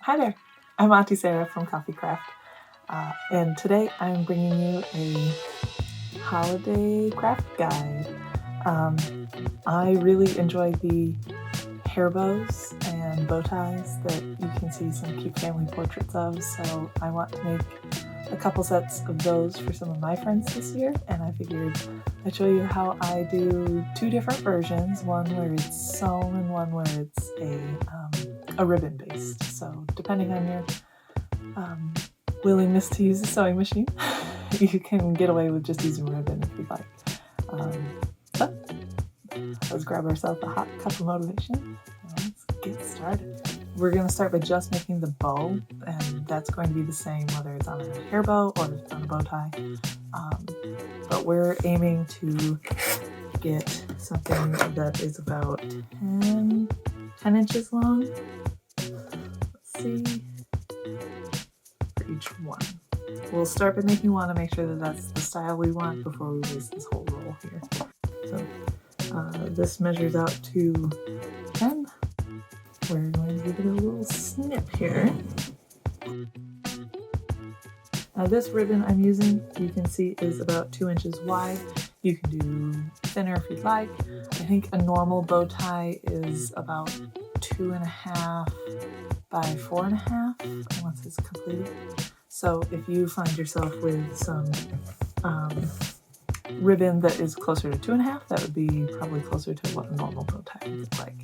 Hi there, I'm Auntie Sarah from CoffeeCraft, and today I'm bringing you a holiday craft guide. I really enjoy the hairbows and bow ties that you can see some cute family portraits of, so I want to make a couple sets of those for some of my friends this year, and I figured I'd show you how I do two different versions, one where it's sewn and one where it's a ribbon based. So depending on your willingness to use a sewing machine, you can get away with just using ribbon if you'd like. But let's grab ourselves a hot cup of motivation and let's get started. We're going to start by just making the bow, and that's going to be the same whether it's on a hair bow or if it's on a bow tie. But we're aiming to get something that is about 10 inches long. Let's see, for each one. We'll start by making one to make sure that that's the style we want before we waste this whole roll here. So this measures out to 10. We're going to give it a little snip here. Now this ribbon I'm using, you can see, is about 2 inches wide. You can do thinner if you'd like. I think a normal bow tie is about 2.5 by 4.5 once it's completed. So if you find yourself with some ribbon that is closer to 2.5, that would be probably closer to what a normal bow tie would look like.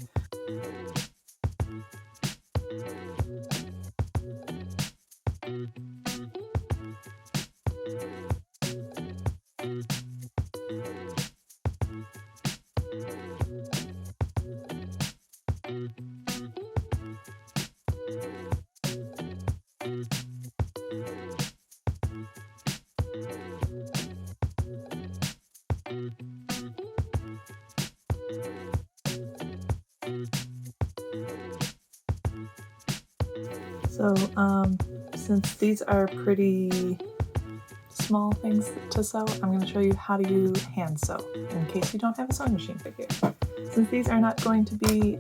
So since these are pretty small things to sew, I'm going to show you how to use hand sew in case you don't have a sewing machine figure. Since these are not going to be,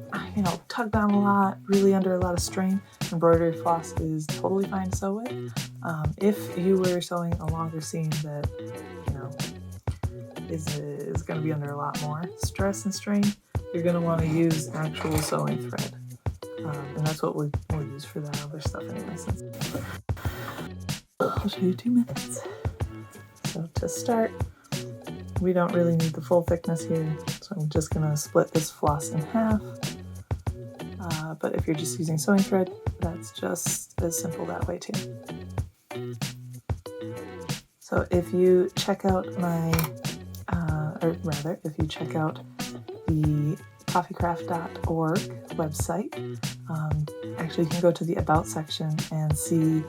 tugged on a lot, really under a lot of strain, embroidery floss is totally fine to sew with. If you were sewing a longer seam that, is going to be under a lot more stress and strain, you're going to want to use actual sewing thread. And that's what we'll use for that other stuff anyway. I'll show you 2 minutes. So to start, we don't really need the full thickness here, so I'm just going to split this floss in half. But if you're just using sewing thread, that's just as simple that way too. So if you check out if you check out the CoffeeCraft.org website, actually you can go to the About section and see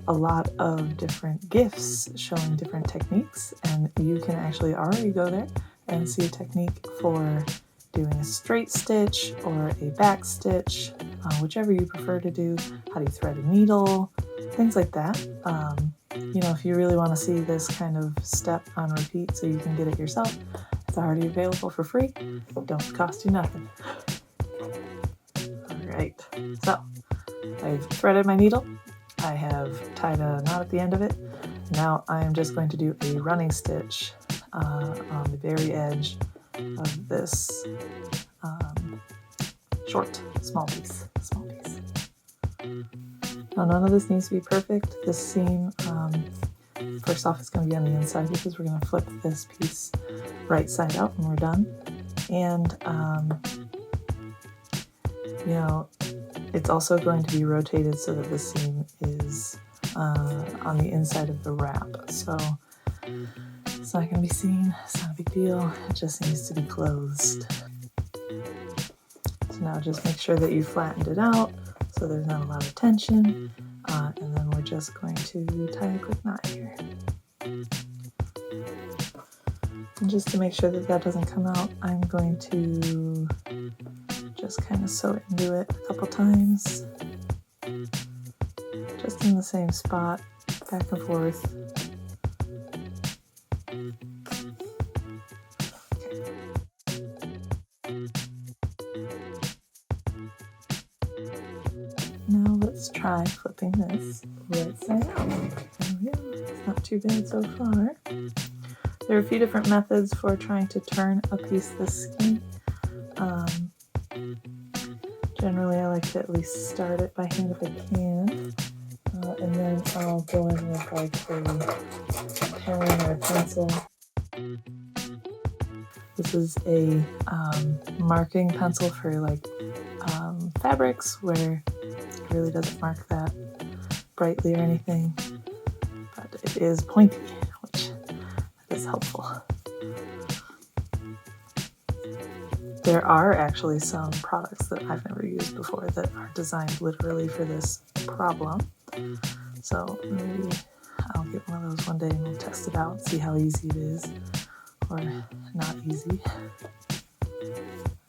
a lot of different gifts showing different techniques, and you can actually already go there and see a technique for doing a straight stitch or a back stitch, whichever you prefer to do, how do you thread a needle, things like that. If you really want to see this kind of step on repeat so you can get it yourself, it's already available for free. Don't cost you nothing. Alright, so I've threaded my needle. I have tied a knot at the end of it. Now I'm just going to do a running stitch on the very edge of this small piece. Now none of this needs to be perfect. This seam, first off, it's going to be on the inside because we're going to flip this piece right side out when we're done. And it's also going to be rotated so that the seam is on the inside of the wrap. So it's not going to be seen, it's not a big deal, it just needs to be closed. So now just make sure that you flattened it out so there's not a lot of tension, and then we're just going to tie a quick knot here. And just to make sure that that doesn't come out, I'm going to just kind of sew it into it a couple times, just in the same spot, back and forth. Now let's let's try flipping this right side out. There we go. It's not too bad so far. There are a few different methods for trying to turn a piece this skinny. Generally, I like to at least start it by hand if I can, and then I'll go in with like a pen or a pencil. This is a marking pencil for like fabrics where it really doesn't mark that brightly or anything, but it is pointy, which is helpful. There are actually some products that I've never used before that are designed literally for this problem. So maybe I'll get one of those one day and we'll test it out and see how easy it is or not easy.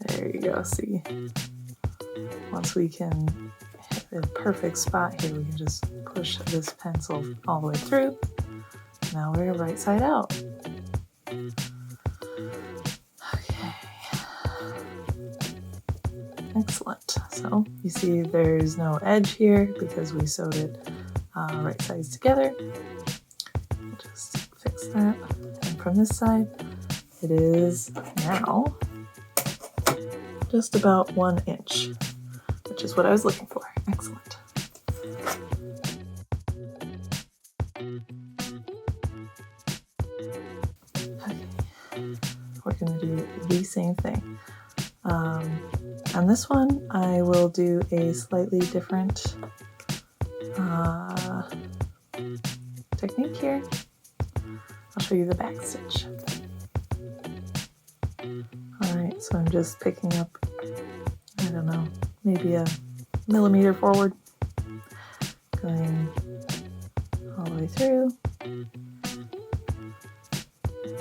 There you go, see? Once we can hit the perfect spot here, we can just push this pencil all the way through. Now we're right side out. Excellent. So you see there's no edge here because we sewed it right sides together. We'll just fix that. And from this side, it is now just about 1 inch, which is what I was looking for. Excellent. Okay. We're going to do the same thing. On this one, I will do a slightly different technique here. I'll show you the back stitch. Alright, so I'm just picking up, I don't know, maybe a millimeter forward, going all the way through,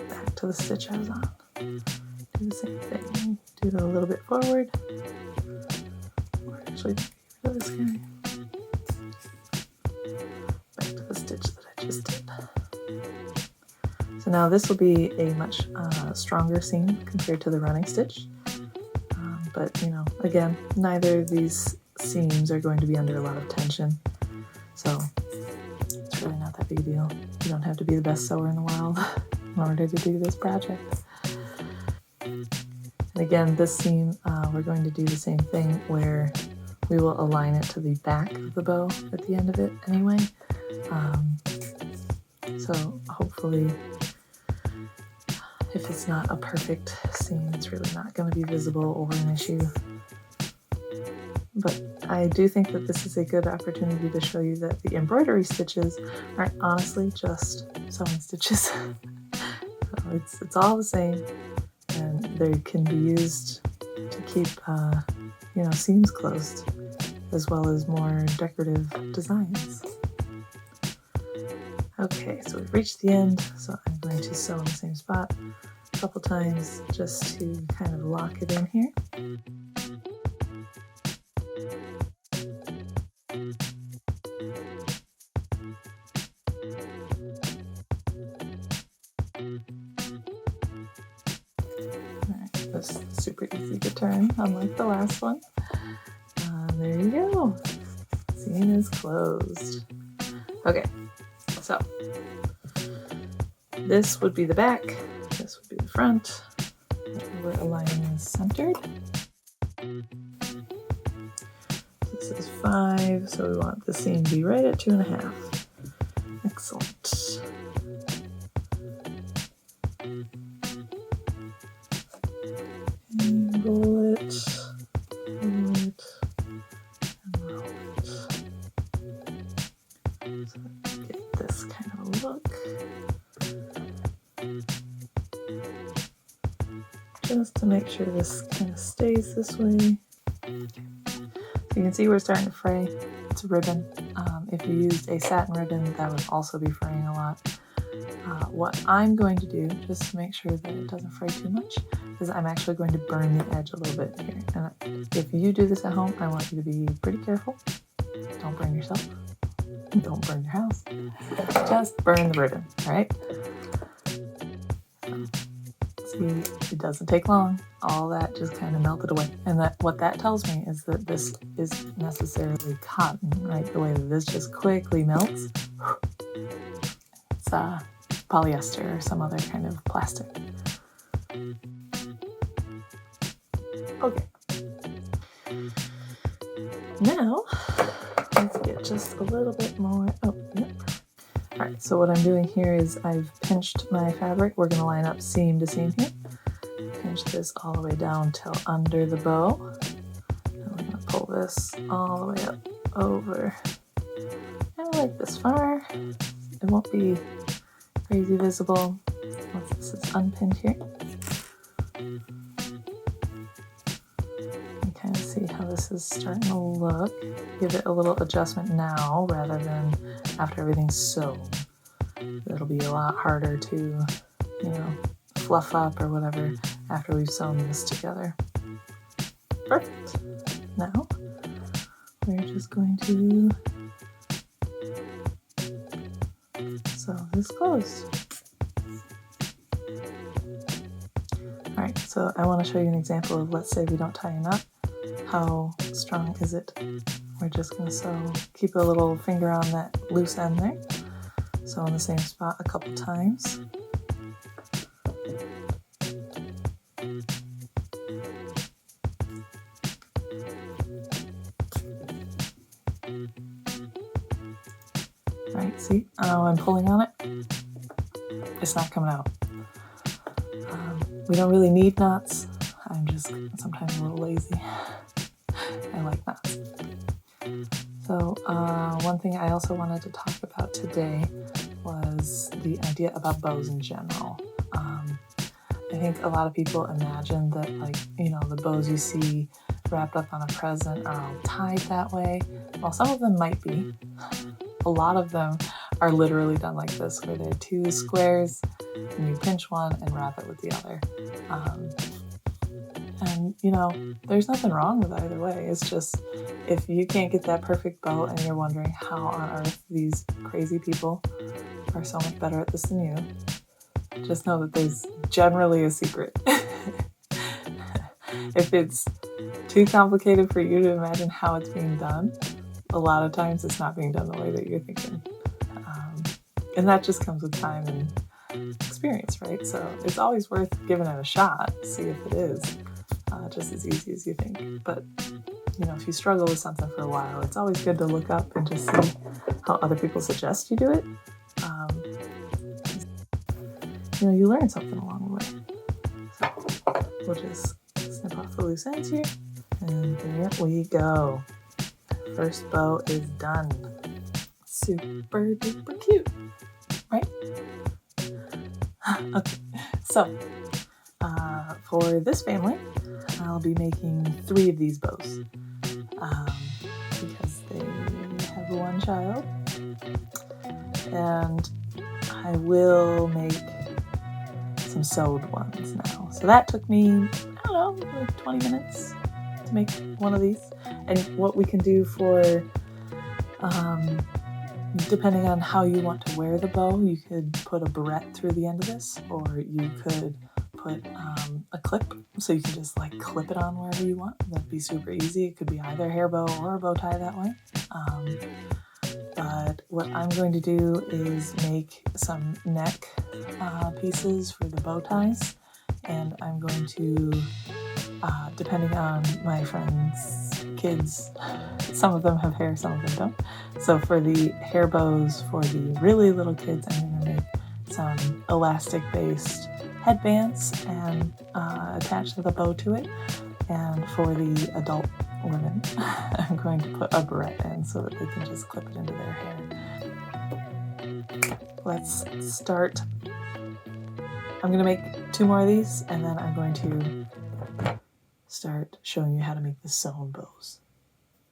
back to the stitch I was on. Do the same thing, do it a little bit forward. Actually, get rid of this guy. Back to the stitch that I just did. So now this will be a much stronger seam compared to the running stitch. But, you know, again, neither of these seams are going to be under a lot of tension. So it's really not that big a deal. You don't have to be the best sewer in the world in order to do this project. And again, this seam, we're going to do the same thing where we will align it to the back of the bow at the end of it anyway. So hopefully, if it's not a perfect seam, it's really not going to be visible or an issue. But I do think that this is a good opportunity to show you that the embroidery stitches are honestly just sewing stitches. So it's all the same, and they can be used to keep seams closed, as well as more decorative designs. Okay, so we've reached the end, so I'm going to sew in the same spot a couple times just to kind of lock it in here. Alright, this is super easy to turn, unlike the last one. There you go. Seam is closed. Okay, so this would be the back, this would be the front. We're aligning is centered. This is 5, so we want the seam to be right at 2.5. Excellent. And roll it, roll it, and roll it. So get this kind of a look. Just to make sure this kind of stays this way. So you can see we're starting to fray. It's a ribbon. If you used a satin ribbon, that would also be fraying a lot. What I'm going to do, just to make sure that it doesn't fray too much, is I'm actually going to burn the edge a little bit here. And if you do this at home, I want you to be pretty careful. Don't burn yourself. Don't burn your house. Just burn the ribbon, all right? So, see See, it doesn't take long. All that just kind of melted away. And what that tells me is that this isn't necessarily cotton, right? The way that this just quickly melts. It's polyester or some other kind of plastic. Okay. Now, let's get just a little bit more. Oh, yep. All right, so what I'm doing here is I've pinched my fabric. We're going to line up seam to seam here. Pinch this all the way down till under the bow. And we're going to pull this all the way up over. Kind of like this far. It won't be crazy visible once this is unpinned here. You kind of see how this is starting to look. Give it a little adjustment now rather than after everything's sewn. It'll be a lot harder to, fluff up or whatever after we've sewn this together. Perfect. Now, we're just going to sew this closed. Alright, so I want to show you an example of, let's say we don't tie a knot. How strong is it? We're just going to sew, keep a little finger on that loose end there. Sew in the same spot a couple times. Alright, see how I'm pulling on it? It's not coming out. We don't really need knots. I'm just sometimes a little lazy. I like knots. So one thing I also wanted to talk about today was the idea about bows in general. I think a lot of people imagine that, the bows you see wrapped up on a present are all tied that way. Well, some of them might be. A lot of them are literally done like this, where they're two squares and you pinch one and wrap it with the other. There's nothing wrong with either way. It's just, if you can't get that perfect bow and you're wondering how on earth these crazy people are so much better at this than you, just know that there's generally a secret. If it's too complicated for you to imagine how it's being done, a lot of times it's not being done the way that you're thinking. And that just comes with time and experience, right? So it's always worth giving it a shot, see if it is just as easy as you think. But, if you struggle with something for a while, it's always good to look up and just see how other people suggest you do it. You learn something along the way. So we'll just snip off the loose ends here. And there we go. First bow is done. Super duper cute, right? Okay, so for this family, I'll be making 3 of these bows because they have one child, and I will make some sewed ones now. So that took me, like 20 minutes to make one of these. And what we can do for, depending on how you want to wear the bow, you could put a barrette through the end of this, or you could put a clip, so you can just clip it on wherever you want. That'd be super easy. It could be either a hair bow or a bow tie that way. But what I'm going to do is make some neck pieces for the bow ties, and I'm going to, depending on my friends' kids, some of them have hair, some of them don't. So for the hair bows for the really little kids, I'm going to make some elastic-based headbands and attach the bow to it. And for the adult women, I'm going to put a barrette in so that they can just clip it into their hair. Let's start. I'm going to make 2 more of these, and then I'm going to start showing you how to make the sewn bows.